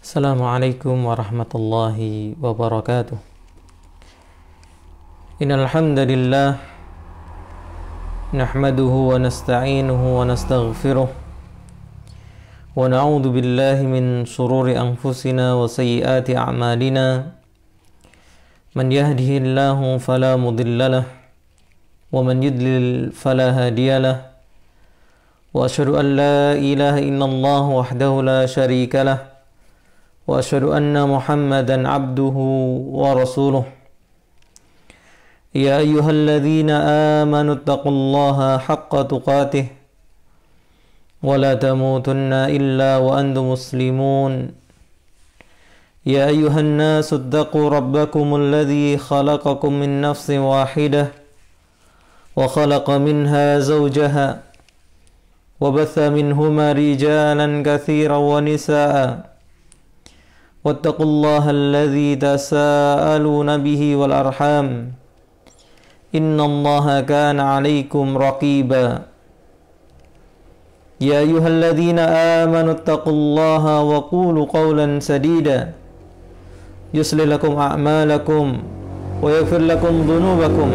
Assalamualaikum warahmatullahi wabarakatuh. Innal hamdalillah nahmaduhu wa nasta'inuhu wa nastaghfiruh wa na'udzu billahi min shururi anfusina wa sayyiati a'malina. Man yahdihillahu fala mudilla lahu wa man yudlil fala hadiya lahu. Wa asyhadu an la ilaha illallah wahdahu la syarika lahu wa asyhadu anna Muhammadan abduhu wa rasuluh. Ya ayyuhalladzina amanu taqullaha haqqa tuqatih wa la tamutunna illa wa antum muslimun. Ya ayyuhan nasu ittaqu rabbakumul ladzi khalaqakum min nafsin wahidah wa khalaqa minha zawjaha wa batha minhuma rijalan katsiran wa nisaa'a. Wattaqullaha alladzi tasaaluna bihi wal arham. Innallaha kana 'alaikum raqiba. Ya ayyuhalladzina amanu taqullaha wa qulu qawlan sadida yuslih lakum a'malakum wa yaghfir lakum dhunubakum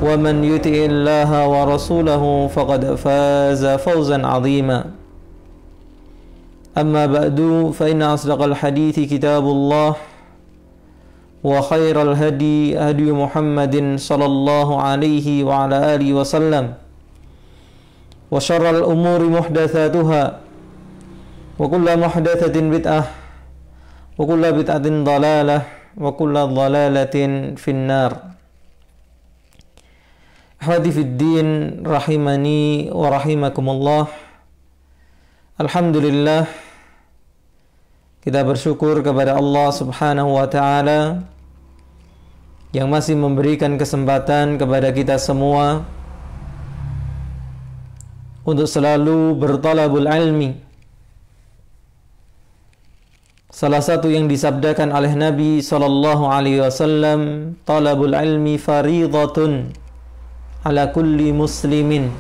wa man yuti'illaha wa rasulahu faqad faza fawzan 'azima. Amma ba'du fa inna asdaqal hadithi kitabullah wa khairal hadi hadi Muhammadin sallallahu alaihi wa ala alihi wa sallam wa syarral umuri muhdatsatuha wa kullu muhdatsatin bid'ah wa kullu bid'atin dhalalah wa kullu dhalalatin finnar. Ahwati fid din rahimani wa rahimakumullah. Alhamdulillah, kita bersyukur kepada Allah Subhanahu wa ta'ala yang masih memberikan kesempatan kepada kita semua untuk selalu bertalabul ilmi. Salah satu yang disabdakan oleh Nabi sallallahu alaihi wasallam, talabul ilmi fariidatun ala kulli muslimin.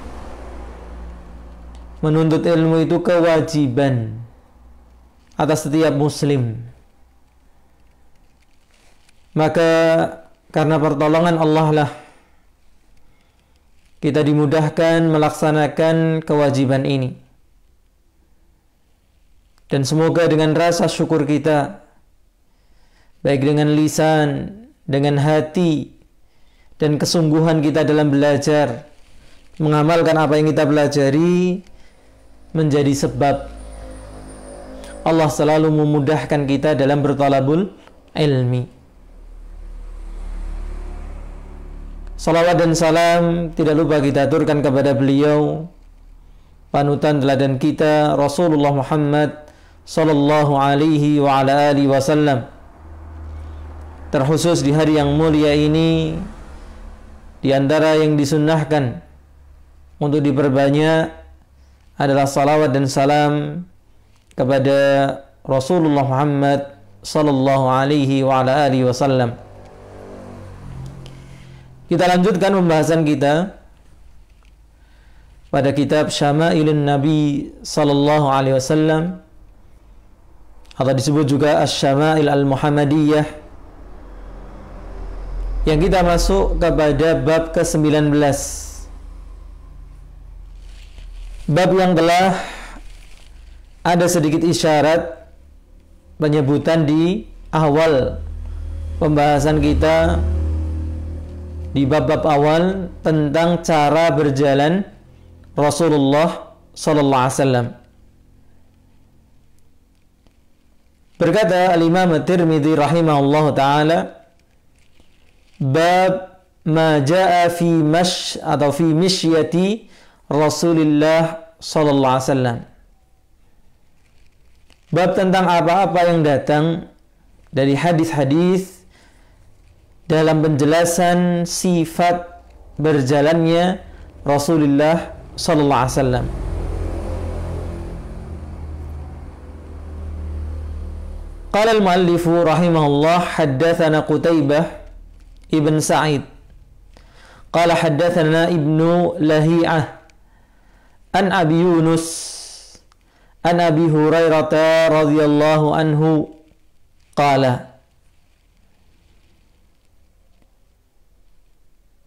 Menuntut ilmu itu kewajiban atas setiap muslim. Maka karena pertolongan Allah lah kita dimudahkan melaksanakan kewajiban ini. Dan semoga dengan rasa syukur kita, baik dengan lisan, dengan hati, dan kesungguhan kita dalam belajar, mengamalkan apa yang kita pelajari, menjadi sebab Allah selalu memudahkan kita dalam bertalabul ilmi. Salawat dan salam tidak lupa kita aturkan kepada beliau, panutan teladan kita, Rasulullah Muhammad sallallahu alaihi wa ala alihi wasallam. Terkhusus di hari yang mulia ini, di antara yang disunnahkan untuk diperbanyak adalah salawat dan salam kepada Rasulullah Muhammad sallallahu alaihi wa ala alihi wasallam. Kita lanjutkan pembahasan kita pada kitab Syama'ilun Nabi sallallahu alaihi wasallam, atau disebut juga Asy-Syama'il Al-Muhammadiyah, yang kita masuk kepada bab ke-19. Bab yang telah ada sedikit isyarat penyebutan di awal pembahasan kita di bab-bab awal tentang cara berjalan Rasulullah sallallahu alaihi wasallam. Berkata Al-Imam At-Tirmidzi rahimahullahu taala, bab ma jaa fi mishyati Rasulullah sallallahu alaihi wasallam. Bab tentang apa-apa yang datang dari hadis-hadis dalam penjelasan sifat berjalannya Rasulullah sallallahu alaihi wasallam. Qala al-muallif rahimahullah, haddatsana Qutaibah ibn Sa'id qala haddatsana Ibnu Lahi'ah an Abi Yunus an Abi Hurairah radhiyallahu anhu qala.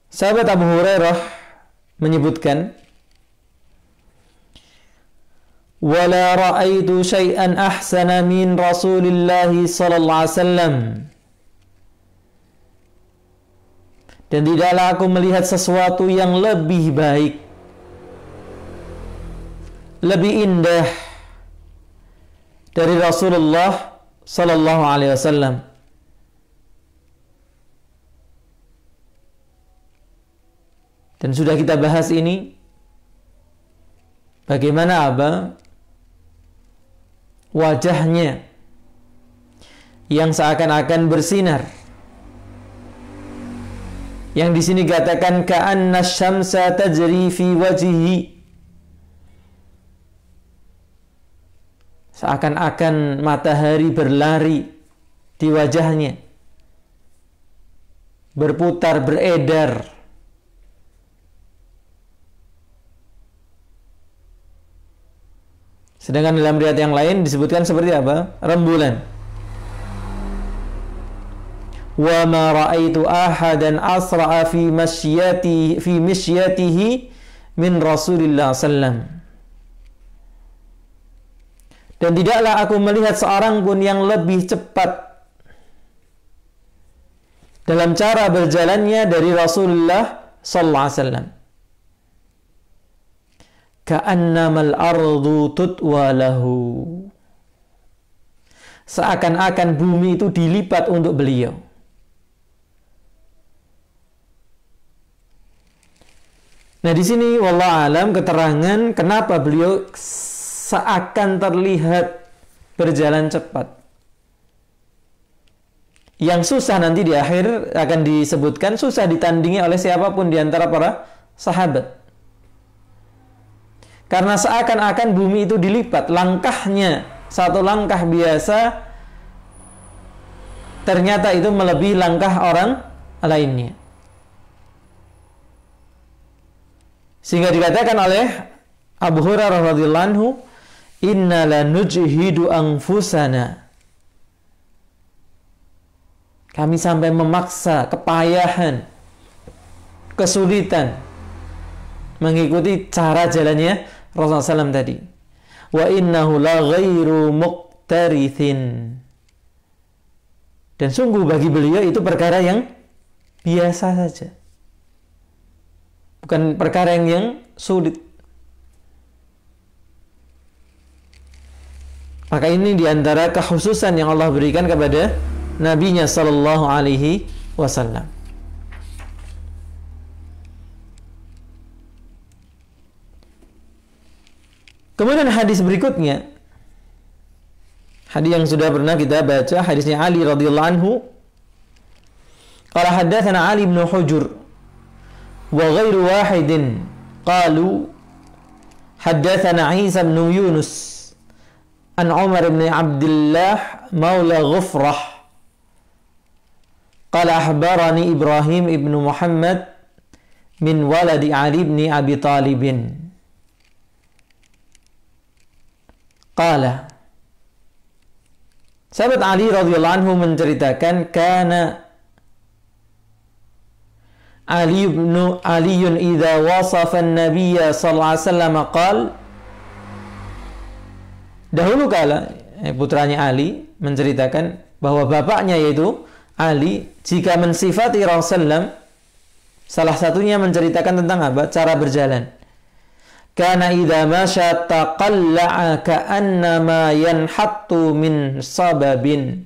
Sahabat Abu Hurairah menyebutkan, wala ra'aitu syai'an ahsana min Rasulillah sallallahu alaihi wasallam. Dan tidaklah aku melihat sesuatu yang lebih baik, lebih indah dari Rasulullah sallallahu alaihi wasallam. Dan sudah kita bahas ini, bagaimana wajahnya yang seakan-akan bersinar. Yang di sini katakan ka'anna syamsa tajri fi wajhihi. Seakan-akan matahari berlari di wajahnya, berputar, beredar. Sedangkan dalam riwayat yang lain disebutkan seperti apa? Rembulan. Wa ma ra'aitu ahadan asra'a fi misyatihi min Rasulillah sallam. Dan tidaklah aku melihat seorang pun yang lebih cepat dalam cara berjalannya dari Rasulullah sallallahu alaihi wasallam. Ka'annamal ardu tutwa lahu. Seakan-akan bumi itu dilipat untuk beliau. Nah, di sini wallahu alam keterangan kenapa beliau seakan terlihat berjalan cepat. Yang susah nanti di akhir akan disebutkan, susah ditandingi oleh siapapun di antara para sahabat. Karena seakan-akan bumi itu dilipat, langkahnya satu langkah biasa ternyata itu melebihi langkah orang lainnya. Sehingga dikatakan oleh Abu Hurairah radhiyallahu anhu, inna lanujhidu anfusana. Kami sampai memaksa, kepayahan, kesulitan mengikuti cara jalannya Rasulullah SAW tadi. Wa innahu la ghairu muqtarithin. Dan sungguh bagi beliau itu perkara yang biasa saja, bukan perkara yang sulit. Maka ini diantara kekhususan yang Allah berikan kepada Nabi-Nya sallallahu alaihi wasallam. Kemudian hadis berikutnya, hadis yang sudah pernah kita baca, hadisnya Ali radhiyallahu anhu. Qala haddatsana Ali bin Hujr wa ghairu wahidin qalu haddatsana Isa bin Yunus an Umar bin Abdullah maula Ghufrah qala akhbarani Ibrahim ibn Muhammad min waladi Ali bin Abi Talibin. Qala, sahabat Ali radhiyallahu anhu menceritakan, kana Aliyun idza wasafa an-nabiyya sallallahu alaihi wasallam qala, dahulu kala putranya Ali menceritakan bahwa bapaknya yaitu Ali jika mensifati Rasulullah, salah satunya menceritakan tentang apa? Cara berjalan. Kana idza masya taqalla'a ka'annama yanhattu min sababin.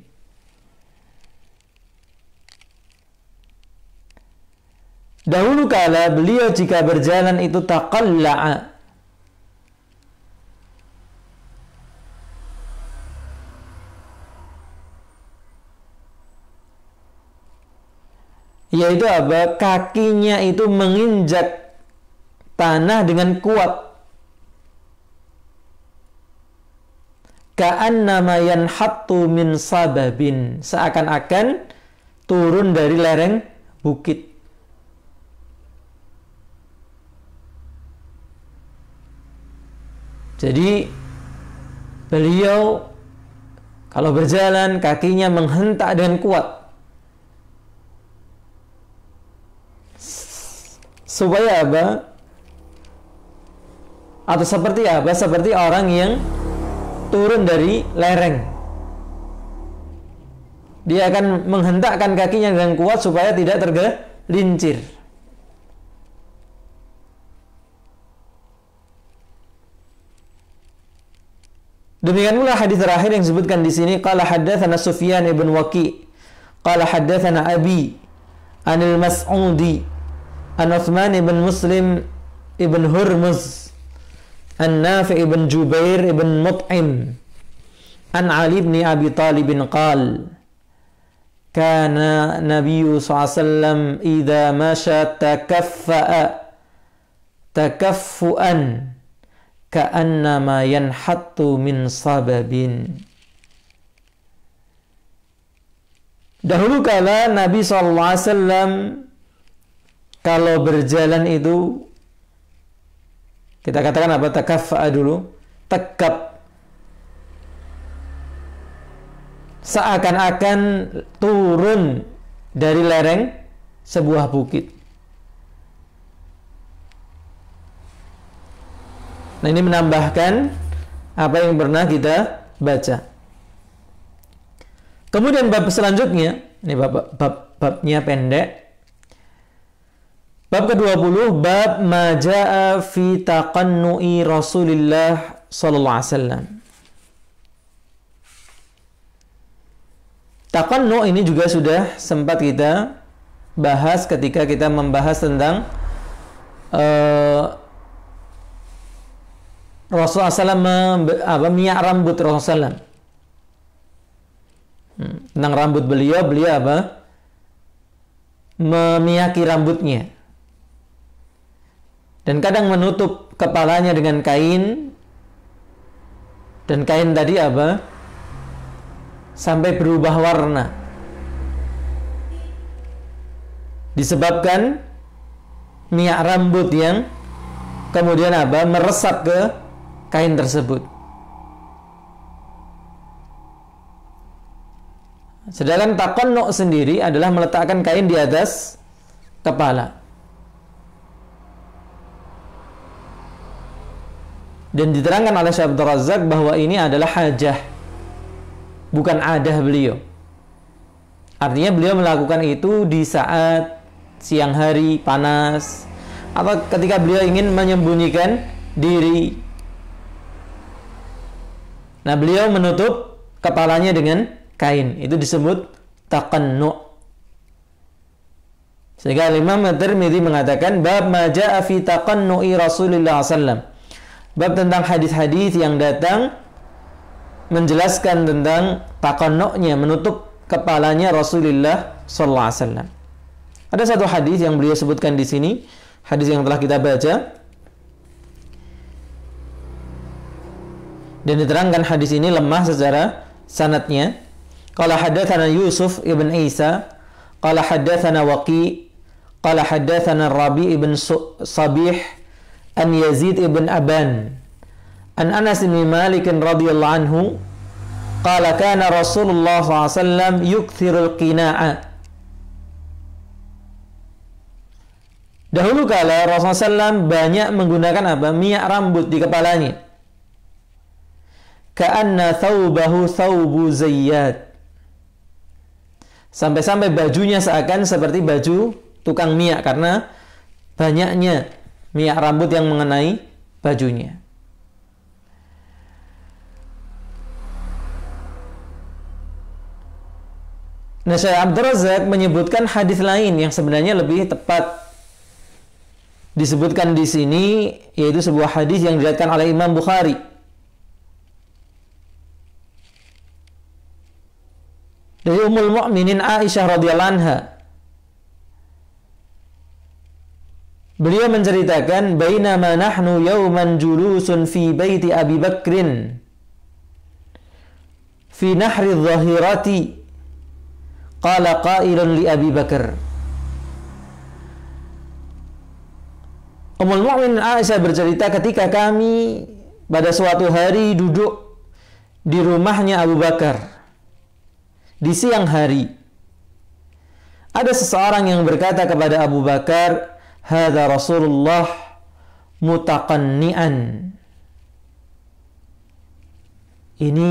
Dahulu kala beliau jika berjalan itu taqalla'a, yaitu apa? Kakinya itu menginjak tanah dengan kuat. Ka'annama yanhattu min sababin, seakan-akan turun dari lereng bukit. Jadi beliau kalau berjalan kakinya menghentak dengan kuat supaya apa? Atau seperti apa? Seperti orang yang turun dari lereng. Dia akan menghentakkan kakinya dengan kuat supaya tidak tergelincir. Demikian pula hadis terakhir yang disebutkan di sini, qala haddatsana Sufyan ibn Waqi, qala haddatsana Abi Anil Mas'udi an Utsman ibn Muslim ibn Hurmuz an Nafi ibn Jubair ibn Mut'im an Ali ibn Abi Talib qala kana Nabi sallallahu alaihi wasallam idza masya takaffuan ka'annama yanhattu min sababin. Dahulu kala Nabi SAW kalau berjalan itu, kita katakan apa? Takaffa'a dulu, tegap, seakan-akan turun dari lereng sebuah bukit. Nah, ini menambahkan apa yang pernah kita baca. Kemudian bab selanjutnya, ini babnya pendek. Bab ke-20, bab ma jaa fi taqannu'i Rasulillah sallallahu alaihi wasallam. Taqannu' ini juga sudah sempat kita bahas ketika kita membahas tentang Rasulullah SAW minyak rambut Rasulullah SAW. Tentang rambut beliau apa? Memiyaki rambutnya. Dan kadang menutup kepalanya dengan kain. Dan kain tadi apa? Sampai berubah warna. Disebabkan minyak rambut yang kemudian apa? Meresap ke kain tersebut. Sedangkan taqannu' sendiri adalah meletakkan kain di atas kepala. Dan diterangkan oleh Syekh Abdul Razak bahwa ini adalah hajah, bukan adah beliau. Artinya beliau melakukan itu di saat siang hari panas, atau ketika beliau ingin menyembunyikan diri. Nah, beliau menutup kepalanya dengan kain. Itu disebut taqannu'. Sehingga Imam At-Tirmidzi mengatakan bab ma jaa fi taqannu'i Rasulullah sallallahu. Bab tentang hadis-hadis yang datang menjelaskan tentang taqannu'nya, menutup kepalanya Rasulullah sallallahu alaihi wasallam. Ada satu hadis yang beliau sebutkan di sini, hadis yang telah kita baca. Dan diterangkan hadis ini lemah secara sanadnya. Qala haddatsana Yusuf ibn Isa, qala haddatsana Waqi, qala haddatsana Rabi ibn Sabih an Yazid ibn Aban an Anas bin Malik radhiyallahu anhu qala kana Rasulullah sallallahu alaihi wasallam yukthirul qina'a. Dahulu kala Rasulullah SAW banyak menggunakan apa? Minyak rambut di kepalanya. Ka'anna thawbahu thawbu zayyat. Sampai-sampai bajunya seakan seperti baju tukang minyak karena banyaknya minyak rambut yang mengenai bajunya. Nah, Syekh Abdul Razak menyebutkan hadis lain yang sebenarnya lebih tepat disebutkan di sini, yaitu sebuah hadis yang diriwayatkan oleh Imam Bukhari. Dari Ummul Mukminin Aisyah radhiyallahu anha. Beliau menceritakan, bainama nahnu yawman julusun fi baiti Abi Bakrin fi nahri adh-dhahirati qala qailun li Abi Bakr. Ummul Mukminin Aisyah bercerita ketika kami pada suatu hari duduk di rumahnya Abu Bakar di siang hari. Ada seseorang yang berkata kepada Abu Bakar, "Hadza Rasulullah mutaqanni'an." Ini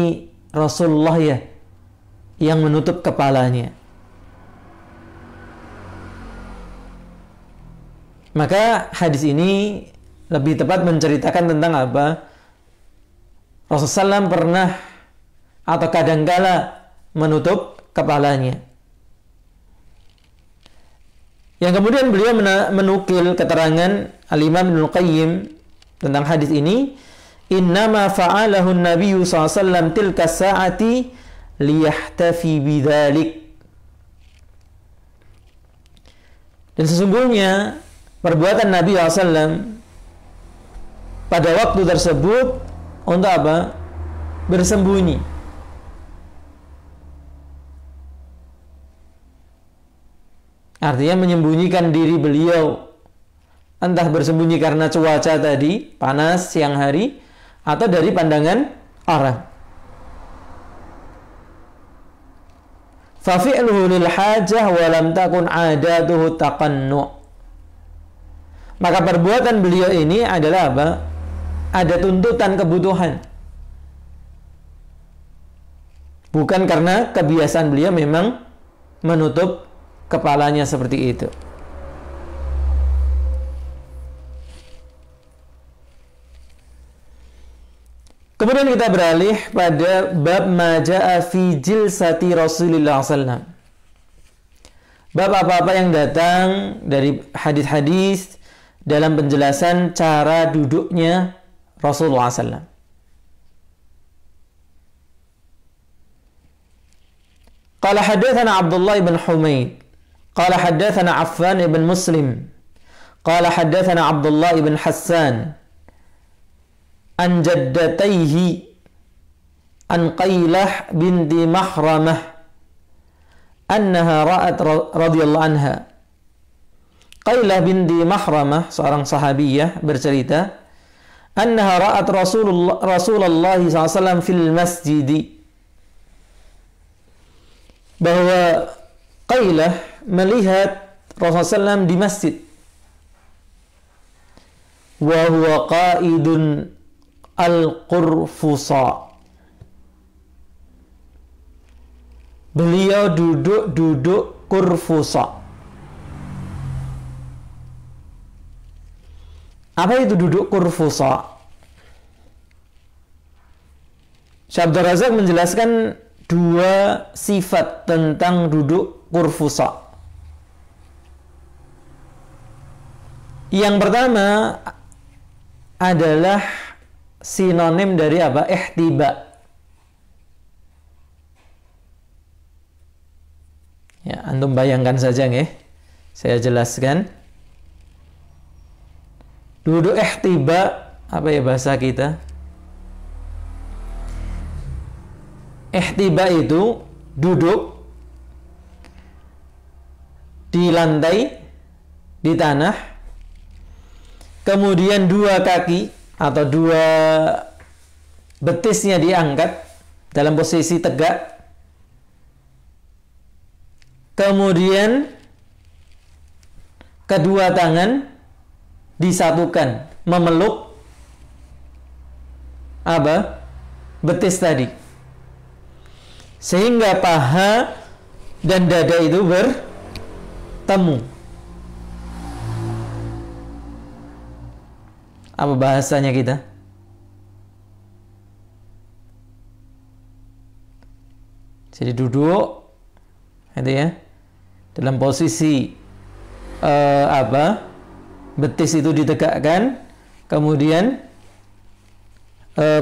Rasulullah ya yang menutup kepalanya. Maka hadis ini lebih tepat menceritakan tentang apa? Rasulullah SAW pernah atau kadangkala menutup kepalanya. Yang kemudian beliau menukil keterangan Al-Imam Ibnu Qayyim tentang hadis ini, "Innama fa'alahu an-nabiy SAW tilka sa'ati liyahtafi bidzalik." Dan sesungguhnya perbuatan Nabi SAW pada waktu tersebut untuk apa? Bersembunyi. Artinya menyembunyikan diri beliau, entah bersembunyi karena cuaca tadi panas siang hari atau dari pandangan orang. Fa fi'luhu lil hajah wa lam takun 'adatuhu taqannu'. Maka perbuatan beliau ini adalah apa? Ada tuntutan kebutuhan. Bukan karena kebiasaan beliau memang menutup kepalanya seperti itu. Kemudian kita beralih pada bab maja'a fi jilsati Rasulullah SAW. Bab apa-apa yang datang dari hadis-hadis dalam penjelasan cara duduknya Rasulullah SAW. Qala hadatsana Abdullah bin Humaid قال حدثنا عفان بن مسلم قال حدثنا عبد الله بن حسان عن جدتيه عن قيلة بنت مخرمة أنها رأت رضي الله عنها. Qailah binti Mahramah, seorang sahabiyah, bercerita, annaha ra'at Rasulullah SAW fil masjid, bahwa Qailah melihat Rasulullah SAW di masjid, wa huwa qaidun al-qurfusa, beliau duduk kurfusa. Apa itu duduk kurfusa? Syekh Abdul Razak menjelaskan dua sifat tentang duduk kurfusa. Yang pertama adalah sinonim dari apa? Ihtiba. Ya, antum bayangkan saja nggih. Saya jelaskan. Duduk ihtiba, apa ya bahasa kita? Ihtiba itu duduk di lantai, di tanah, kemudian dua kaki atau dua betisnya diangkat dalam posisi tegak, kemudian kedua tangan disatukan memeluk apa? Betis tadi, sehingga paha dan dada itu bertemu. Apa bahasanya kita? Jadi duduk itu ya, dalam posisi betis itu ditegakkan, kemudian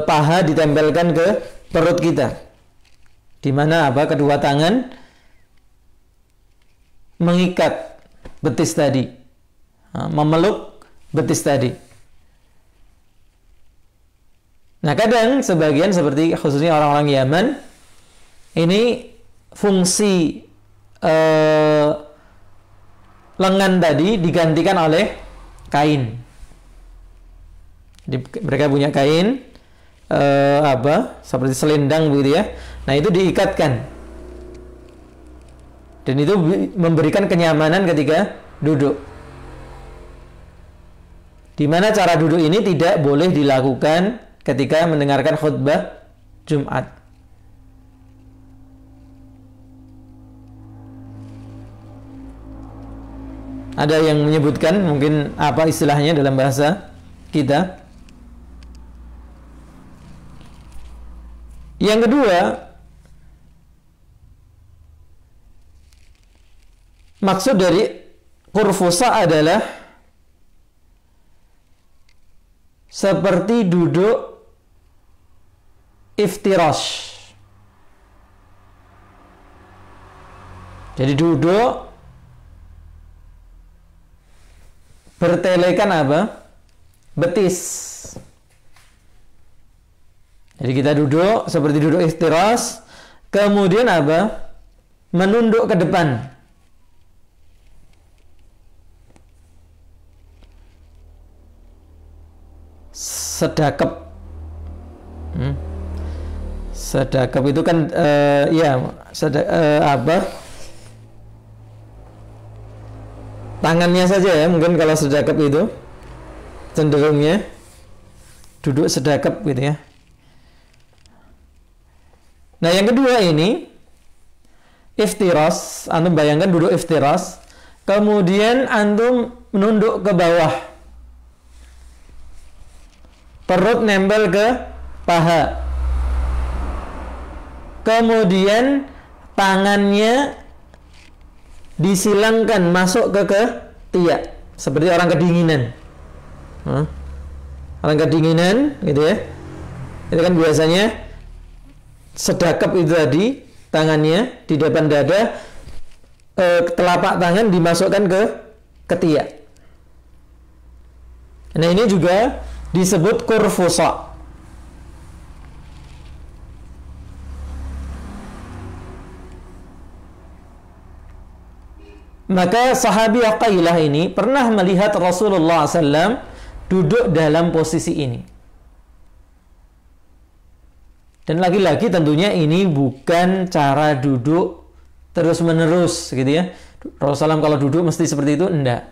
paha ditempelkan ke perut kita, di mana apa? Kedua tangan mengikat betis tadi, memeluk betis tadi. Nah, kadang sebagian seperti khususnya orang-orang Yaman ini fungsi lengan tadi digantikan oleh kain. Jadi, mereka punya kain, seperti selendang begitu ya. Nah, itu diikatkan. Dan itu memberikan kenyamanan ketika duduk. Di mana cara duduk ini tidak boleh dilakukan ketika mendengarkan khutbah Jumat. Ada yang menyebutkan mungkin apa istilahnya dalam bahasa kita. Yang kedua, maksud dari kurfusa adalah seperti duduk iftirash. Jadi duduk bertelekan apa? Betis. Jadi kita duduk seperti duduk iftirash, kemudian apa? Menunduk ke depan. Sedakep. Sedakep itu kan tangannya saja ya, mungkin kalau sedakep itu cenderungnya duduk sedakep gitu ya. Nah, yang kedua ini iftiras, antum bayangkan duduk iftiras, kemudian antum menunduk ke bawah, perut nempel ke paha, kemudian tangannya disilangkan masuk ke ketiak seperti orang kedinginan. Orang kedinginan gitu ya. Itu kan biasanya sedakap itu tadi, tangannya di depan dada, telapak tangan dimasukkan ke ketiak. Nah, ini juga disebut kurfusa. Maka sahabi Qailah ini pernah melihat Rasulullah SAW duduk dalam posisi ini. Dan lagi-lagi tentunya ini bukan cara duduk terus-menerus gitu ya. Rasulullah SAW kalau duduk mesti seperti itu, enggak.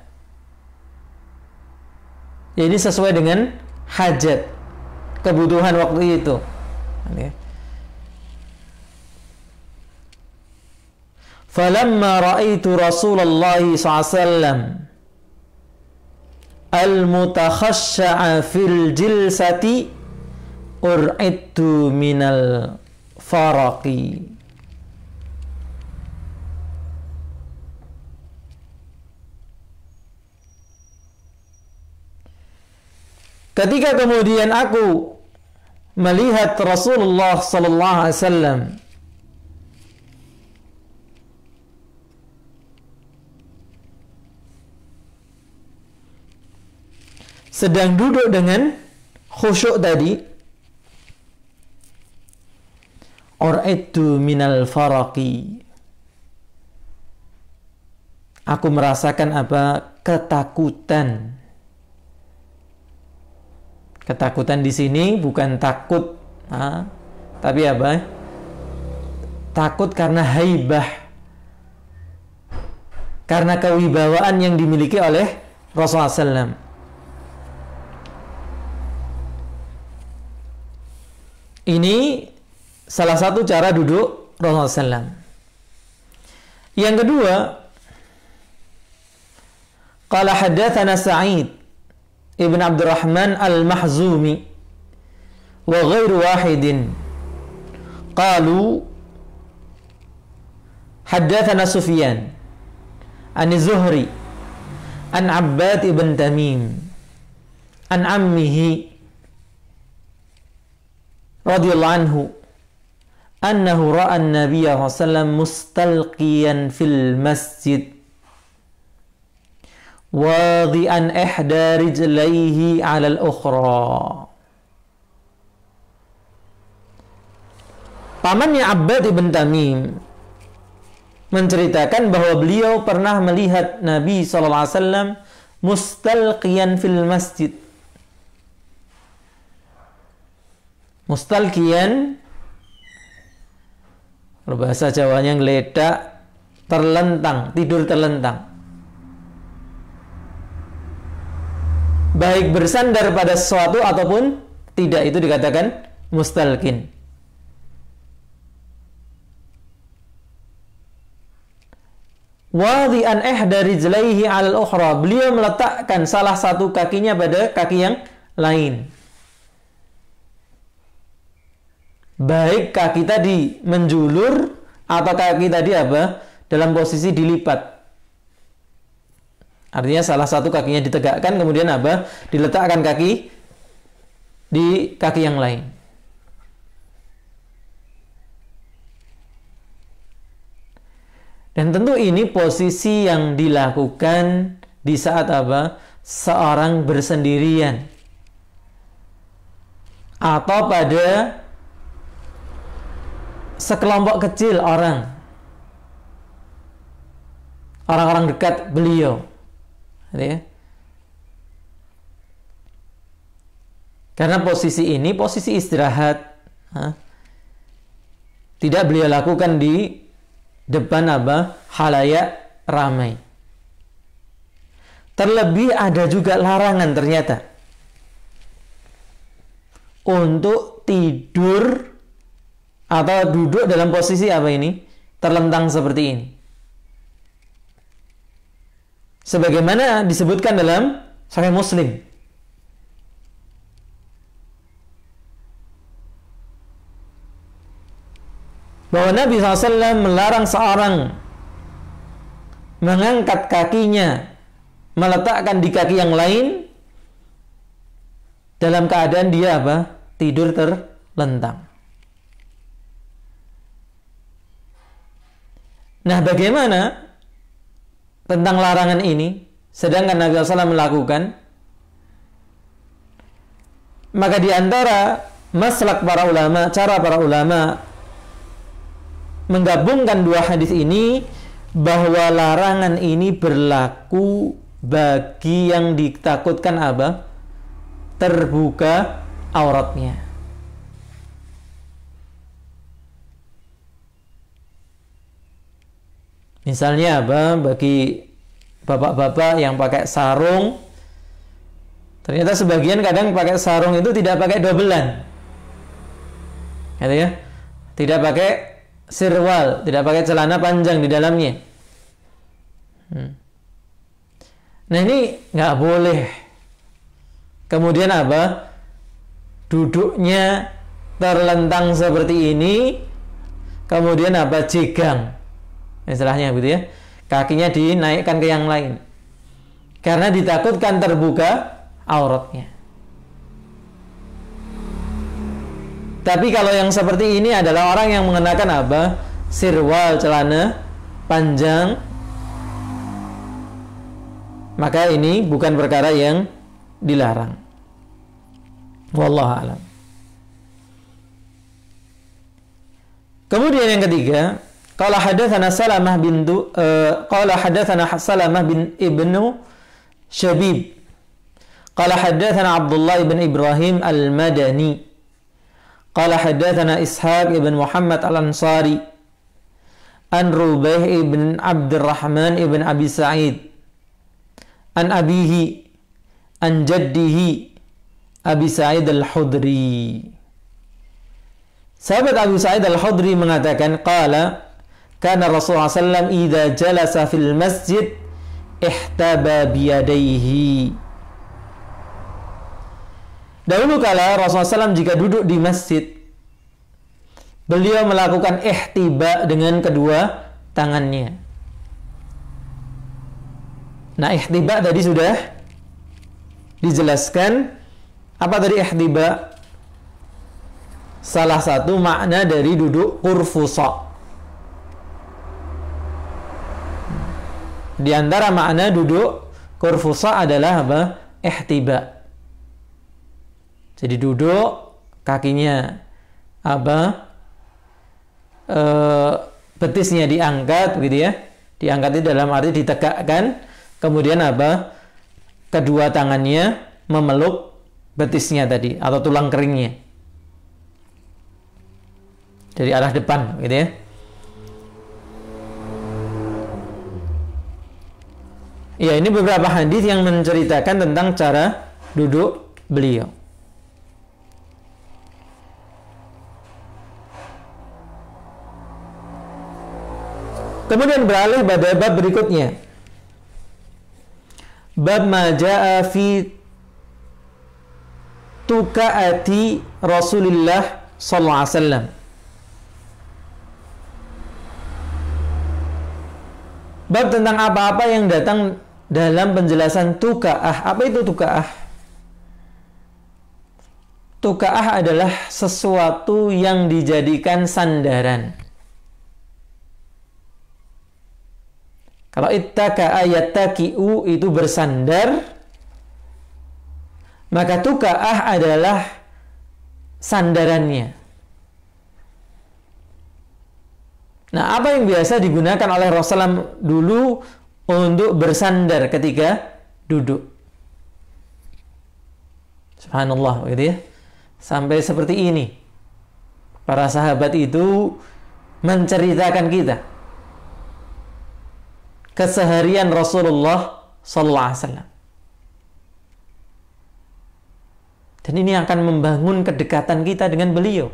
Ya, ini sesuai dengan hajat, kebutuhan waktu itu. Falamma ra'aitu Rasulullah SAW al-mutakhashsha'a fil jilsati ur'idtu minal faraqi. Ketika kemudian aku melihat Rasulullah sallallahu alaihi wasallam sedang duduk dengan khusyuk tadi, ur'idtu minal faraqi, aku merasakan apa? Ketakutan. Ketakutan di sini bukan takut, tapi apa? Takut karena haibah, karena kewibawaan yang dimiliki oleh Rasulullah SAW. Ini salah satu cara duduk Rasulullah SAW. Yang kedua, qala haddatsana Sa'id ibn Abdurrahman al-Mahzumi wa ghairu wahidin qalu haddatsana Sufyan an Zuhri an Abbad ibn Tamim an ammihi radhiyallahu anhu annahu ra'a an-nabiy sallallahu alaihi wasallam mustalqiyan fil masjid wadi'an ihda rijlaihi 'ala al-ukhra. Pamannya Abbad ibn Tamim menceritakan bahwa beliau pernah melihat Nabi sallallahu alaihi wasallam mustalqiyan fil masjid, Mustalqiyan, kalau bahasa Jawanya ngeledak, terlentang, tidur terlentang. Baik bersandar pada sesuatu ataupun tidak, itu dikatakan mustalqin. Wadhi'an ihda rijlaihi 'alal ukhra, beliau meletakkan salah satu kakinya pada kaki yang lain. Baik kaki tadi menjulur atau kaki tadi apa? Dalam posisi dilipat. Artinya salah satu kakinya ditegakkan, kemudian apa? Diletakkan kaki di kaki yang lain. Dan tentu ini posisi yang dilakukan di saat apa? Seorang bersendirian. Atau pada sekelompok kecil orang-orang dekat beliau, ya. Karena posisi ini posisi istirahat, tidak beliau lakukan di depan apa? Halayak ramai. Terlebih ada juga larangan ternyata untuk tidur atau duduk dalam posisi apa ini? Terlentang seperti ini. Sebagaimana disebutkan dalam Sahih Muslim. Bahwa Nabi SAW melarang seorang mengangkat kakinya, meletakkan di kaki yang lain dalam keadaan dia apa? Tidur terlentang. Nah, bagaimana tentang larangan ini? Sedangkan Nabi SAW melakukan. Maka di antara maslak para ulama, cara para ulama menggabungkan dua hadis ini, bahwa larangan ini berlaku bagi yang ditakutkan apa? Terbuka auratnya. Misalnya apa? Bagi bapak-bapak yang pakai sarung, ternyata sebagian kadang pakai sarung itu tidak pakai dobelan, gitu ya? Tidak pakai sirwal, tidak pakai celana panjang di dalamnya. Nah, ini nggak boleh. Kemudian apa? Duduknya terlentang seperti ini, kemudian apa? Jegang, istilahnya gitu ya. Kakinya dinaikkan ke yang lain karena ditakutkan terbuka auratnya. Tapi kalau yang seperti ini adalah orang yang mengenakan apa? Sirwal, celana panjang, maka ini bukan perkara yang dilarang. Wallahu a'lam. Kemudian yang ketiga, qala hadatsana Salamah bin Ibnu Syabib. Qala hadatsana Abdullah bin Ibrahim al-Madani. Qala hadatsana Ishaq ibn Muhammad al-Ansari an Rubaih ibn Abdurrahman ibn Abi Sa'id an abihi an jaddihi Abi Sa'id al-Khudri. Sahabat Abu Sa'id al-Khudri mengatakan, qala kana Rasulullah sallallahu alaihi wasallam idza jalasa fil masjid ihtaba biyadaihi. Dahulu kala Rasulullah SAW jika duduk di masjid, beliau melakukan ihtiba dengan kedua tangannya. Nah, ihtiba tadi sudah dijelaskan. Apa tadi ihtiba? Salah satu makna dari duduk kurfusa. Di antara makna duduk kurfusa adalah apa? Ihtiba. Jadi duduk, kakinya apa? Betisnya diangkat, begitu ya? Diangkat itu dalam arti ditegakkan. Kemudian apa? Kedua tangannya memeluk betisnya tadi atau tulang keringnya. dari arah depan, gitu ya. Ya, ini beberapa hadis yang menceritakan tentang cara duduk beliau. Kemudian beralih pada bab berikutnya. Bab ma jaa fi tukaati Rasulillah sallallahu alaihi wasallam. Bab tentang apa-apa yang datang dalam penjelasan tukaah. Apa itu tukaah? Tukaah adalah sesuatu yang dijadikan sandaran. Kalau ittaka yattaki'u itu bersandar, maka tukaah adalah sandarannya. Nah, apa yang biasa digunakan oleh Rasulullah dulu untuk bersandar ketika duduk? Subhanallah, gitu ya. Sampai seperti ini. Para sahabat itu menceritakan kita keseharian Rasulullah sallallahu alaihi wasallam. Dan ini akan membangun kedekatan kita dengan beliau.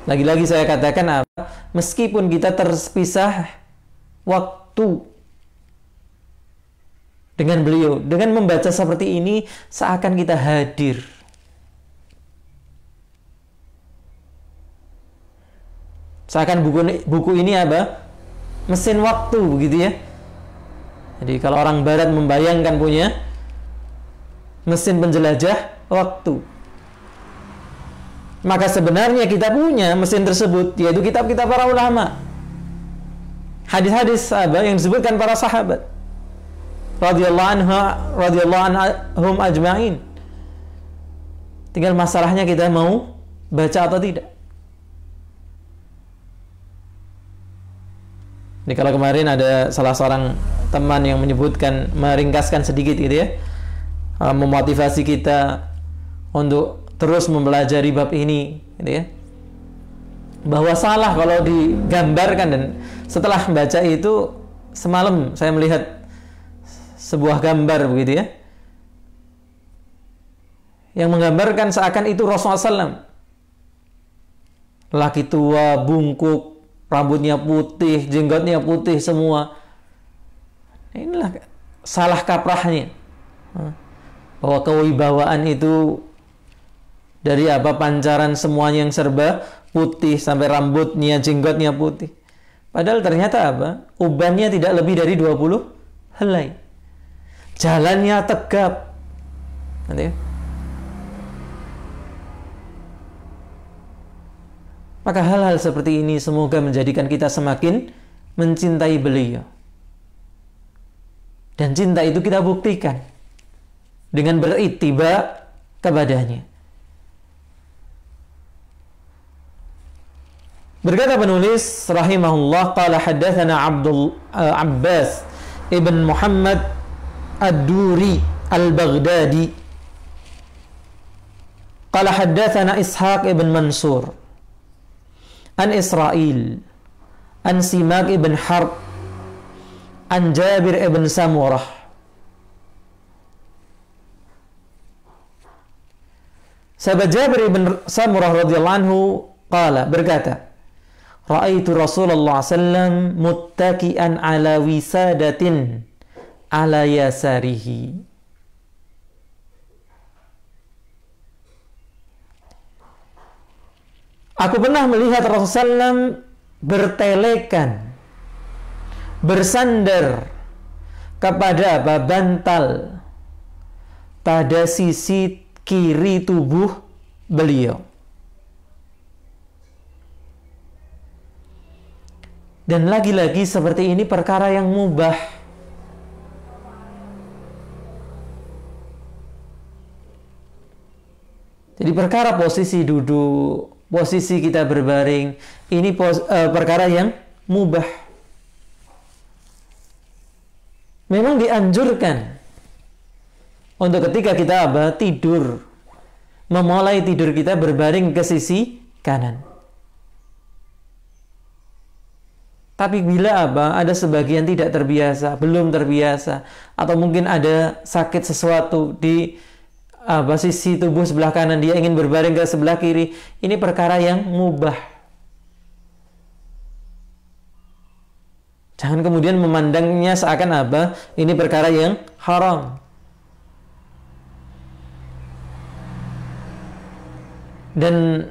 Lagi-lagi saya katakan apa? Meskipun kita terpisah waktu dengan beliau, dengan membaca seperti ini seakan kita hadir. Seakan buku ini apa? Mesin waktu, begitu ya. Jadi kalau orang barat membayangkan punya mesin penjelajah waktu, maka sebenarnya kita punya mesin tersebut, yaitu kitab-kitab para ulama, hadis-hadis sahabat yang disebutkan para sahabat radhiyallahu anhum ajma'in. Tinggal masalahnya kita mau baca atau tidak. Jadi kalau kemarin ada salah seorang teman yang menyebutkan, meringkaskan sedikit gitu ya, memotivasi kita untuk terus mempelajari bab ini, gitu ya, bahwa salah kalau digambarkan. Dan setelah baca itu, semalam saya melihat sebuah gambar begitu ya, yang menggambarkan seakan itu Rasulullah SAW, laki tua, bungkuk, rambutnya putih, jenggotnya putih semua. Inilah salah kaprahnya, bahwa kewibawaan itu dari apa? Pancaran semuanya yang serba putih, sampai rambutnya, jenggotnya putih. Padahal ternyata apa? Ubannya tidak lebih dari 20 helai. Jalannya tegap. Nanti ya? Maka hal-hal seperti ini semoga menjadikan kita semakin mencintai beliau. Dan cinta itu kita buktikan dengan berittiba kepadanya. Berkata penulis rahimahullah, qala haddatsana Abbas ibn Muhammad ad-Duri al-Baghdadi, qala haddatsana Ishaq ibn Mansur an Israel an Simak ibn Harb an Jabir ibn Samurah. Sahabat Jabir ibn Samurah radhiyallahu anhu qala, berkata, ra'aitu Rasulullah sallam muttaki'an ala wisadatin ala yasarihi. Aku pernah melihat Rasulullah SAW bertelekan, bersandar kepada bantal pada sisi kiri tubuh beliau. Dan lagi-lagi seperti ini perkara yang mubah. Jadi perkara posisi duduk, posisi kita berbaring, ini perkara yang mubah. Memang dianjurkan untuk ketika kita tidur, memulai tidur kita berbaring ke sisi kanan. Tapi bila ada sebagian tidak terbiasa, belum terbiasa, atau mungkin ada sakit sesuatu di sisi tubuh sebelah kanan, dia ingin berbaring ke sebelah kiri, ini perkara yang mubah. Jangan kemudian memandangnya seakan ini perkara yang haram. Dan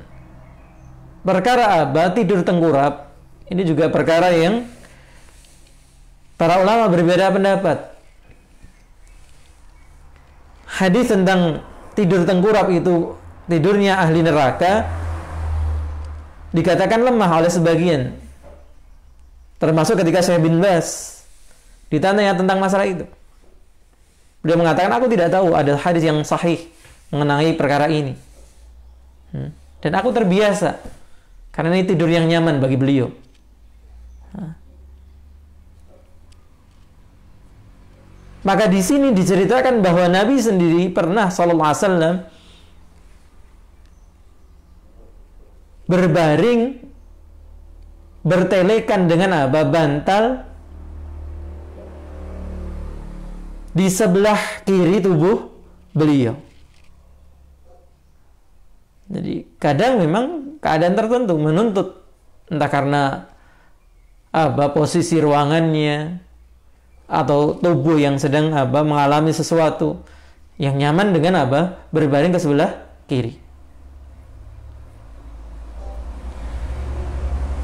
perkara tidur tengkurap, ini juga perkara yang para ulama berbeda pendapat. Hadis tentang tidur tengkurap itu tidurnya ahli neraka dikatakan lemah oleh sebagian. Termasuk ketika Syekh bin Baz ditanya tentang masalah itu. Beliau mengatakan, aku tidak tahu ada hadis yang sahih mengenai perkara ini. Dan aku terbiasa karena ini tidur yang nyaman bagi beliau. Maka di sini diceritakan bahwa Nabi sendiri pernah sallallahu alaihi wasallam berbaring bertelekan dengan bantal di sebelah kiri tubuh beliau. Jadi kadang memang keadaan tertentu menuntut, entah karena posisi ruangannya atau tubuh yang sedang mengalami sesuatu yang nyaman dengan berbaring ke sebelah kiri.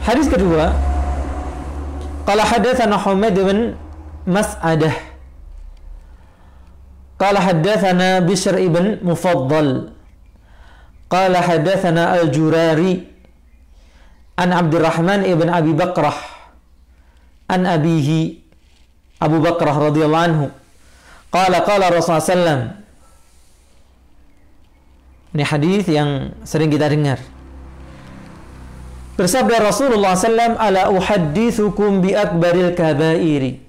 Hadis kedua, qala hadatsana Humaid bin Mas'adah qala hadatsana Bishr ibn Mufaddal qala hadatsana Al-Jurari an Abdurrahman ibn Abi Bakrah an abihi Abu Bakrah radhiyallahu anhu qala Rasulullah sallam. Ini hadis yang sering kita dengar. Bersabda Rasulullah sallam, ala uhaddithukum bi akbaril kabairi.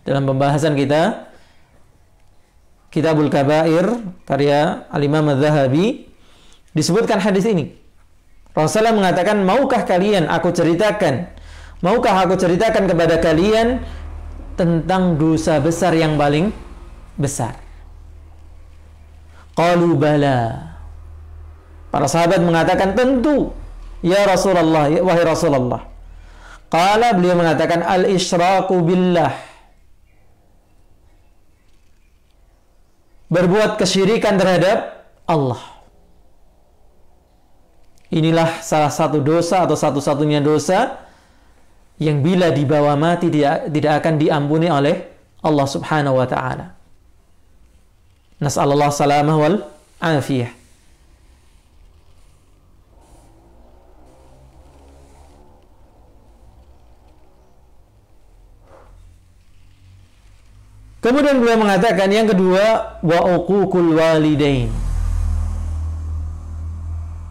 Dalam pembahasan kita Kitabul Kabair karya Al-Imam Az-Zahabi disebutkan hadis ini. Rasulullah mengatakan, maukah aku ceritakan kepada kalian tentang dosa besar yang paling besar? Qalu bala. Para sahabat mengatakan, tentu ya Rasulullah, wahai Rasulullah. Qala, beliau mengatakan, al-isyraku billah, berbuat kesyirikan terhadap Allah. Inilah salah satu dosa atau satu-satunya dosa yang bila dibawa mati tidak akan diampuni oleh Allah Subhanahu wa taala. Nas'alullah salamah wal afiyah. Kemudian beliau mengatakan yang kedua, wa uququl walidain,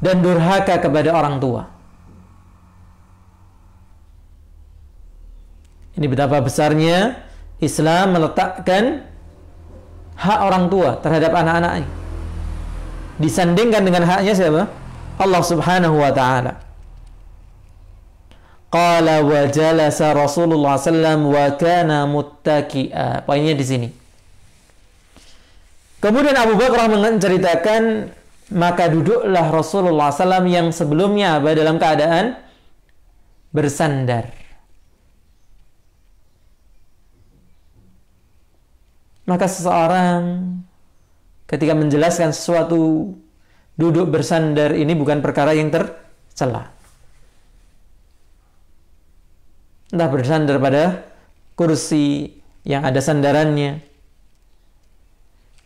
dan durhaka kepada orang tua. Ini betapa besarnya Islam meletakkan hak orang tua terhadap anak-anaknya, disandingkan dengan haknya siapa? Allah Subhanahu wa taala. Qala wa jalasa Rasulullah sallam wa kana muttaki'a. Poinnya di sini. Kemudian Abu Bakar menceritakan, maka duduklah Rasulullah sallam yang sebelumnya dalam keadaan bersandar. Maka seseorang ketika menjelaskan sesuatu, duduk bersandar ini bukan perkara yang tercela. Entah bersandar pada kursi yang ada sandarannya,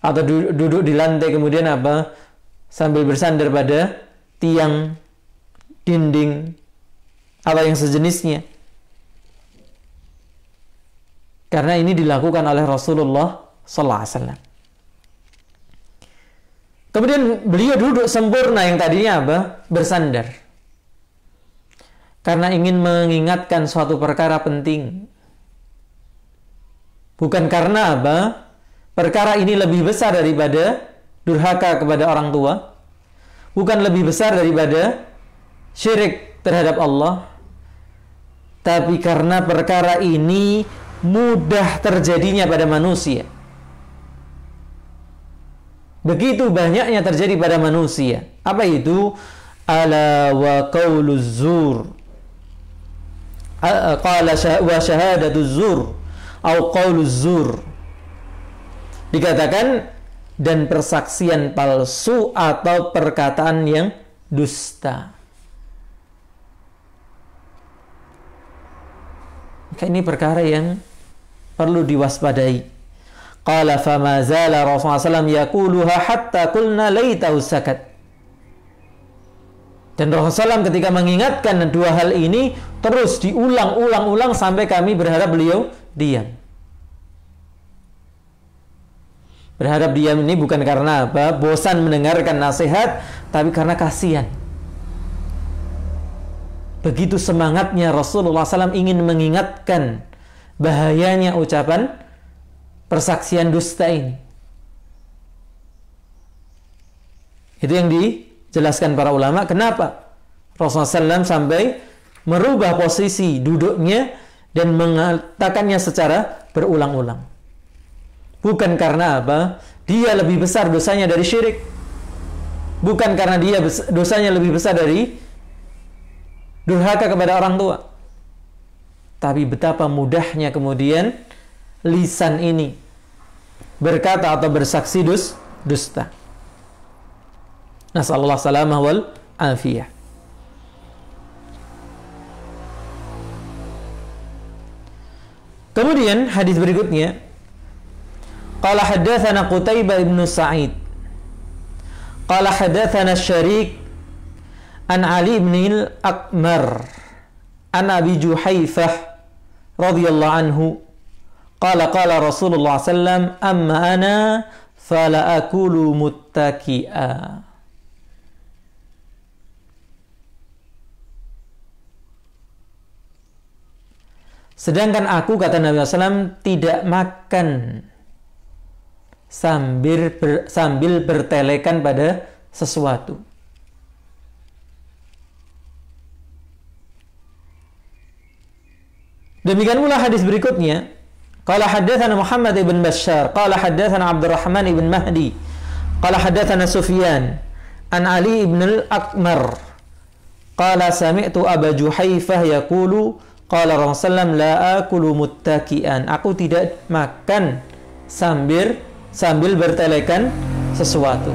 atau duduk di lantai kemudian sambil bersandar pada tiang, dinding, atau yang sejenisnya. Karena ini dilakukan oleh Rasulullah sallallahu alaihi wasallam. Kemudian beliau duduk sempurna yang tadinya bersandar. Karena ingin mengingatkan suatu perkara penting. Bukan karena perkara ini lebih besar daripada durhaka kepada orang tua. bukan lebih besar daripada syirik terhadap Allah, tapi karena perkara ini mudah terjadinya pada manusia. Begitu banyaknya terjadi pada manusia. Apa itu? Ala wa qauluz zur. Qala wa syahadatuz zur atau qauluz zur. Dikatakan dan persaksian palsu atau perkataan yang dusta. Maka ini perkara yang perlu diwaspadai. Qala fama zala Rasulullah SAW yaquluha hatta qulna laitahu sakat. Dan Rasulullah SAW ketika mengingatkan dua hal ini terus diulang-ulang sampai kami berharap beliau diam. Berharap diam ini bukan karena apa? Bosan mendengarkan nasihat, tapi karena kasihan. Begitu semangatnya Rasulullah SAW ingin mengingatkan bahayanya ucapan persaksian dusta ini. Itu yang dijelaskan para ulama. Kenapa Rasulullah SAW sampai merubah posisi duduknya dan mengatakannya secara berulang-ulang. Bukan karena apa? Dia lebih besar dosanya dari syirik. Bukan karena dia dosanya lebih besar dari durhaka kepada orang tua. Tapi betapa mudahnya kemudian lisan ini berkata atau bersaksi dusta. Nasallallahu salamah wal afiyah. Kemudian hadis berikutnya, qala haddatsana Qutaibah ibn Sa'id qala haddatsana Syarik an Ali ibn al-Aqmar an Abi Juhaifah radhiyallahu anhu qala qala Rasulullah sallam amma ana fala akulu muttaki'a. Sedangkan aku, kata Nabi SAW, tidak makan sambil bertelekan pada sesuatu. Demikian pula hadis berikutnya. Qala haddatsana Muhammad ibn Bashar, qala haddatsana Abdurrahman ibn Mahdi, qala haddatsana Sufyan an Ali ibn al-Aqmar, qala sami'tu Aba Juhaifah yaqulu qala Rasulullah la akulu muttaki'an. Aku tidak makan sambil bertelekan sesuatu.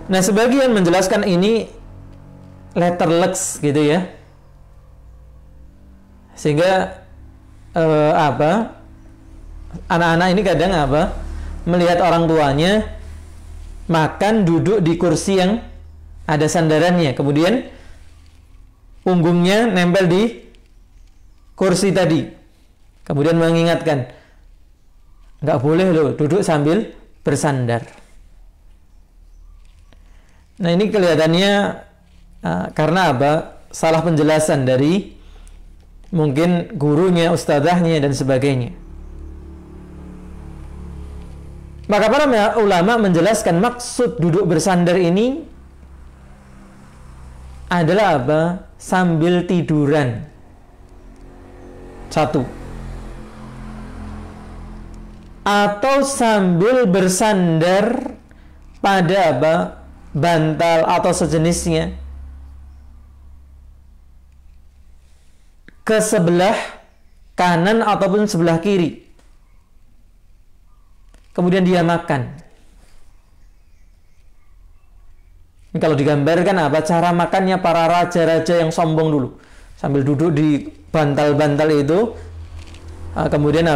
Nah, sebagian menjelaskan ini letterleks gitu ya. Sehingga anak-anak ini kadang melihat orang tuanya makan duduk di kursi yang ada sandarannya, kemudian punggungnya nempel di kursi tadi, kemudian mengingatkan, nggak boleh loh duduk sambil bersandar. Nah, ini kelihatannya karena salah penjelasan dari mungkin gurunya, ustadzahnya, dan sebagainya. Maka para ulama menjelaskan maksud duduk bersandar ini adalah sambil tiduran. Satu. Atau sambil bersandar pada bantal atau sejenisnya ke sebelah kanan ataupun sebelah kiri. Kemudian dia makan. Ini kalau digambarkan cara makannya para raja-raja yang sombong dulu. Sambil duduk di bantal-bantal itu, kemudian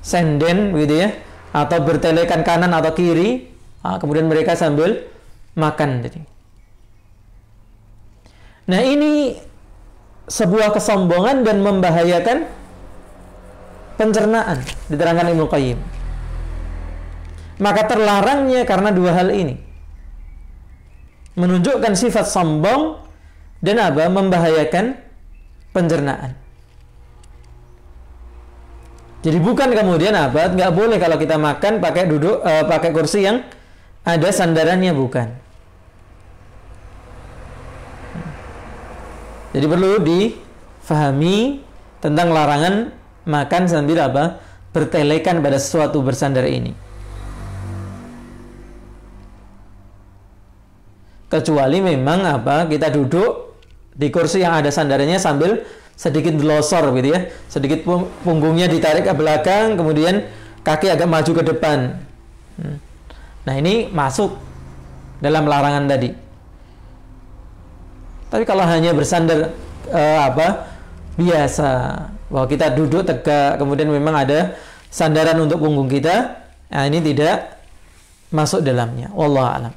senden gitu ya, atau bertelekan kanan atau kiri, kemudian mereka sambil makan. Nah, ini sebuah kesombongan dan membahayakan pencernaan, diterangkan Ibnu Qayyim. Maka terlarangnya karena dua hal ini. Menunjukkan sifat sombong dan membahayakan pencernaan. Jadi bukan kemudian nggak boleh kalau kita makan pakai kursi yang ada sandarannya bukan. Jadi perlu difahami tentang larangan makan sambil apa? Bertelekan pada sesuatu bersandar ini. Kecuali memang apa? Kita duduk di kursi yang ada sandarannya sambil sedikit delosor gitu ya. Sedikit punggungnya ditarik ke belakang, kemudian kaki agak maju ke depan. Nah, ini masuk dalam larangan tadi. Tapi kalau hanya bersandar biasa, bahwa kita duduk tegak, kemudian memang ada sandaran untuk punggung kita, nah ini tidak masuk dalamnya. Wallahu a'lam.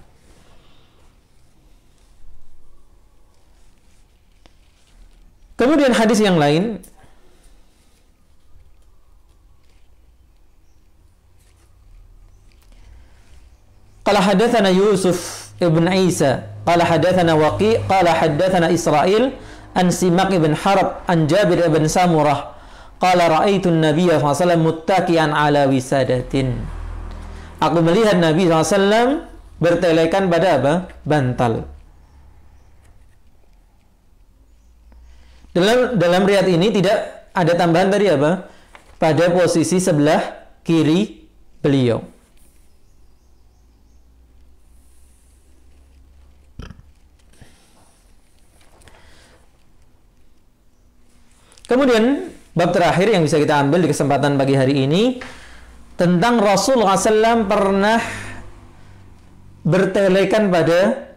Kemudian hadis yang lain, qala hadatsana Yusuf ibn Isa qala hadatsana Waqi qala hadatsana Israil an Simak ibn Harb an Jabir ibn Samurah qala ra'aitu an-nabiy sallallahu alaihi wasallam muttaqian ala wisadatin. Aku melihat Nabi sallallahu alaihi wasallam bertelekan pada apa? Bantal. Dalam riwayat ini tidak ada tambahan tadi apa? Pada posisi sebelah kiri beliau. Kemudian bab terakhir yang bisa kita ambil di kesempatan pagi hari ini tentang Rasulullah SAW pernah bertelekan pada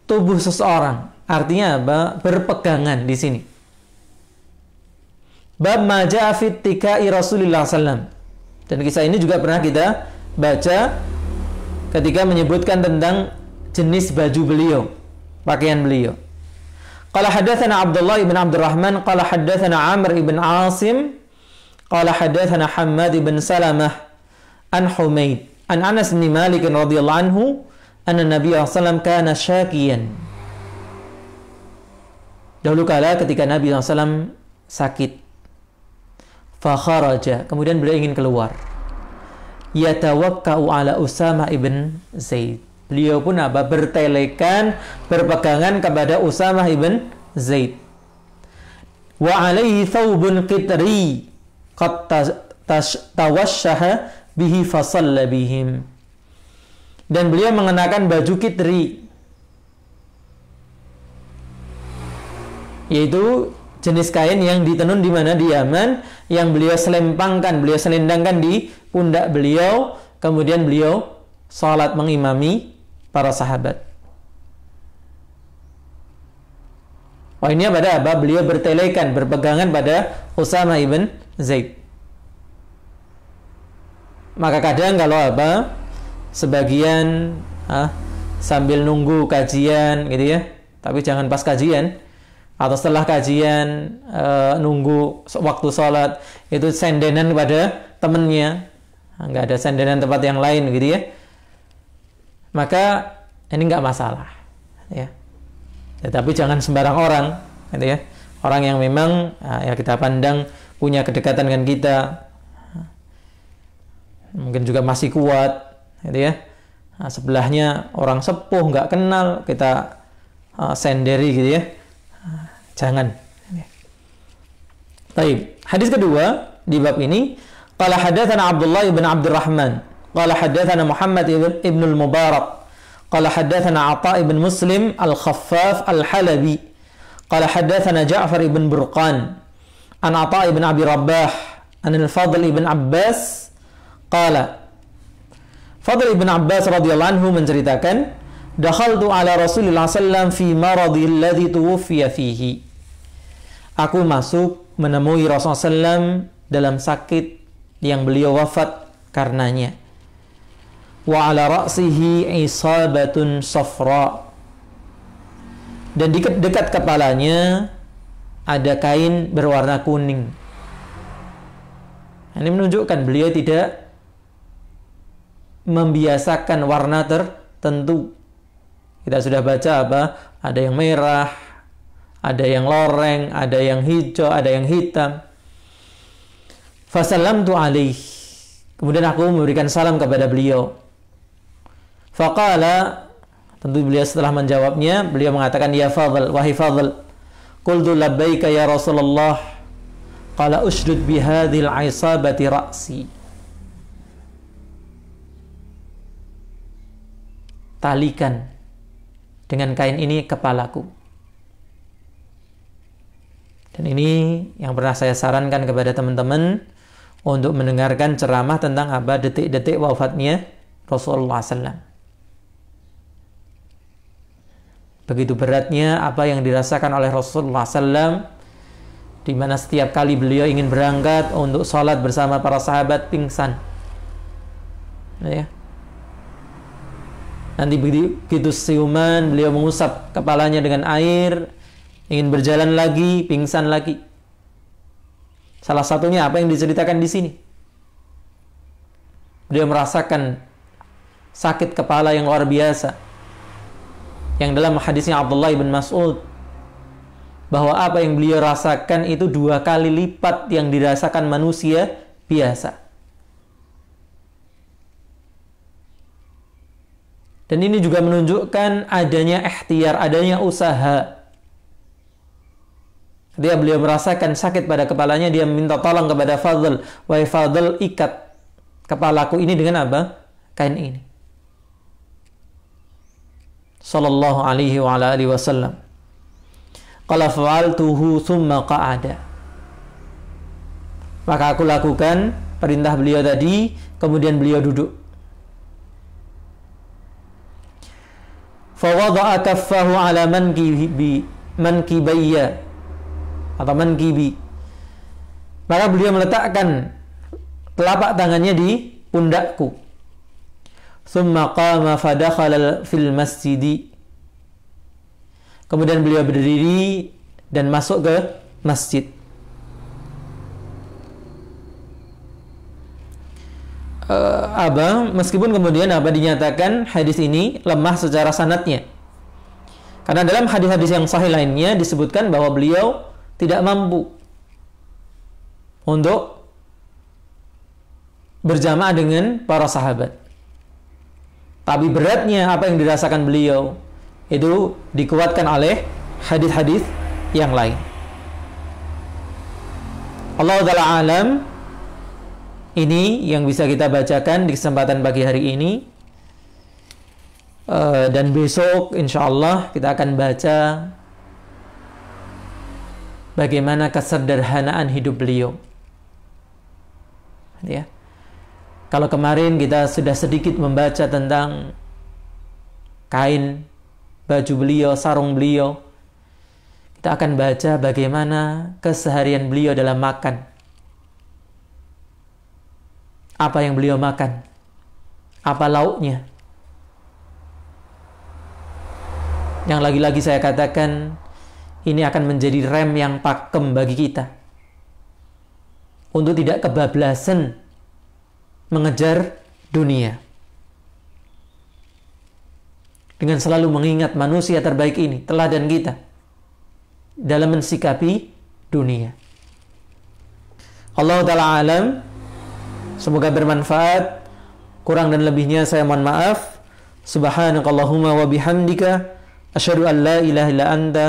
tubuh seseorang. Artinya apa? Berpegangan di sini. Bab maja'a fit tikai Rasulullah SAW. Dan kisah ini juga pernah kita baca ketika menyebutkan tentang jenis baju beliau, pakaian beliau. Qala hadatsana Abdullah ibn Abdurrahman qala hadatsana Amr ibn Asim qala hadatsana Hammad ibn Salamah an Humaid an Anas bin Malik radhiyallahu anhu anna Nabi sallallahu alaihi wasallam kana syakiyan. Dahulu kala ketika Nabi SAW sakit, fa kharaja, kemudian beliau ingin keluar, yatawakka'u ala Usama ibn Zaid. Beliau pun apa? Bertelekan, berpegangan kepada Usamah ibn Zaid. Wa alaihi thawbun qitri qad tawashaha bihi fasalla bihim. Dan beliau mengenakan baju kitri, yaitu jenis kain yang ditenun di mana? Di Yaman, yang beliau selempangkan, beliau selendangkan di pundak beliau, kemudian beliau salat mengimami para sahabat. Oh, ini pada apa? Beliau bertelekan, berpegangan pada Usama ibn Zaid. Maka kadang kalau apa? Sebagian sambil nunggu kajian gitu ya. Tapi jangan pas kajian. Atau setelah kajian nunggu waktu sholat, itu sendenan kepada temannya, nggak ada sendenan tempat yang lain gitu ya, maka ini nggak masalah ya. Tapi jangan sembarang orang gitu ya, orang yang memang ya kita pandang punya kedekatan dengan kita, mungkin juga masih kuat gitu ya. Sebelahnya orang sepuh nggak kenal, kita sendiri gitu ya. Jangan. Baik, hadis kedua di bab ini, qala hadatsana Abdullah ibn Abdurrahman, qala hadatsana Muhammad ibn al-Mubarak, qala hadatsana Atha ibn Muslim al-Khaffaf al-Halabi, qala hadatsana Ja'far ibn Burqan, an Atha ibn Abi Rabbah, an al-Fadl ibn Abbas, qala Fadl ibn Abbas radhiyallahu anhu menceritakan, dakhaltu ala Rasulillah sallam fi maradi alladhi tuwfiya fihi. Aku masuk menemui Rasulullah sallam dalam sakit yang beliau wafat karenanya. Wa ala ra'sihi isabatun safra. Dan di dekat kepalanya ada kain berwarna kuning. Ini menunjukkan beliau tidak membiasakan warna tertentu. Kita sudah baca apa? Ada yang merah, ada yang loreng, ada yang hijau, ada yang hitam. Fasallamtu alaih. Kemudian aku memberikan salam kepada beliau. Faqala, tentu beliau setelah menjawabnya, beliau mengatakan, ya Fadl, wahai Fadl. Qultu labbaika ya Rasulullah. Qala ushdud bihadhil isabati ra'si. Talikan dengan kain ini kepalaku. Dan ini yang pernah saya sarankan kepada teman-teman untuk mendengarkan ceramah tentang apa detik-detik wafatnya Rasulullah SAW. Begitu beratnya apa yang dirasakan oleh Rasulullah SAW, di mana setiap kali beliau ingin berangkat untuk sholat bersama para sahabat pingsan. Ya. Nanti begitu siuman, beliau mengusap kepalanya dengan air, ingin berjalan lagi, pingsan lagi. Salah satunya apa yang diceritakan di sini. Beliau merasakan sakit kepala yang luar biasa. Yang dalam hadisnya Abdullah bin Mas'ud, bahwa apa yang beliau rasakan itu 2 kali lipat yang dirasakan manusia biasa. Dan ini juga menunjukkan adanya ikhtiar, adanya usaha. Dia beliau merasakan sakit pada kepalanya, dia minta tolong kepada Fadl, wahai Fadl, ikat kepalaku ini dengan apa? Kain ini. Sallallahu alaihi wa ala alihi wasallam. Qala fa'altuhu thumma qa'ada. Maka aku lakukan perintah beliau tadi, kemudian beliau duduk. Fa wada'a kaffahu ala mankibayya atau mankibi. Maka beliau meletakkan telapak tangannya di pundakku. Thumma qama fadakhala fil masjidi. Kemudian beliau berdiri dan masuk ke masjid. Meskipun kemudian dinyatakan hadis ini lemah secara sanadnya. Karena dalam hadis-hadis yang sahih lainnya disebutkan bahwa beliau tidak mampu untuk berjamaah dengan para sahabat. Tapi beratnya apa yang dirasakan beliau itu dikuatkan oleh hadis-hadis yang lain. Allah Ta'ala alam. Ini yang bisa kita bacakan di kesempatan pagi hari ini. Dan besok insya Allah kita akan baca bagaimana kesederhanaan hidup beliau. Ya. Kalau kemarin kita sudah sedikit membaca tentang kain, baju beliau, sarung beliau, kita akan baca bagaimana keseharian beliau dalam makan. Apa yang beliau makan? Apa lauknya? Yang lagi-lagi saya katakan, ini akan menjadi rem yang pakem bagi kita untuk tidak kebablasan mengejar dunia. Dengan selalu mengingat manusia terbaik ini, teladan kita dalam mensikapi dunia. Allah Ta'ala alam. Semoga bermanfaat. Kurang dan lebihnya saya mohon maaf. Subhanakallahumma wa bihamdika asyhadu an la ilaha illa anta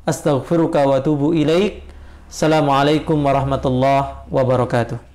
astaghfiruka wa atubu ilaik. Assalamualaikum warahmatullahi wabarakatuh.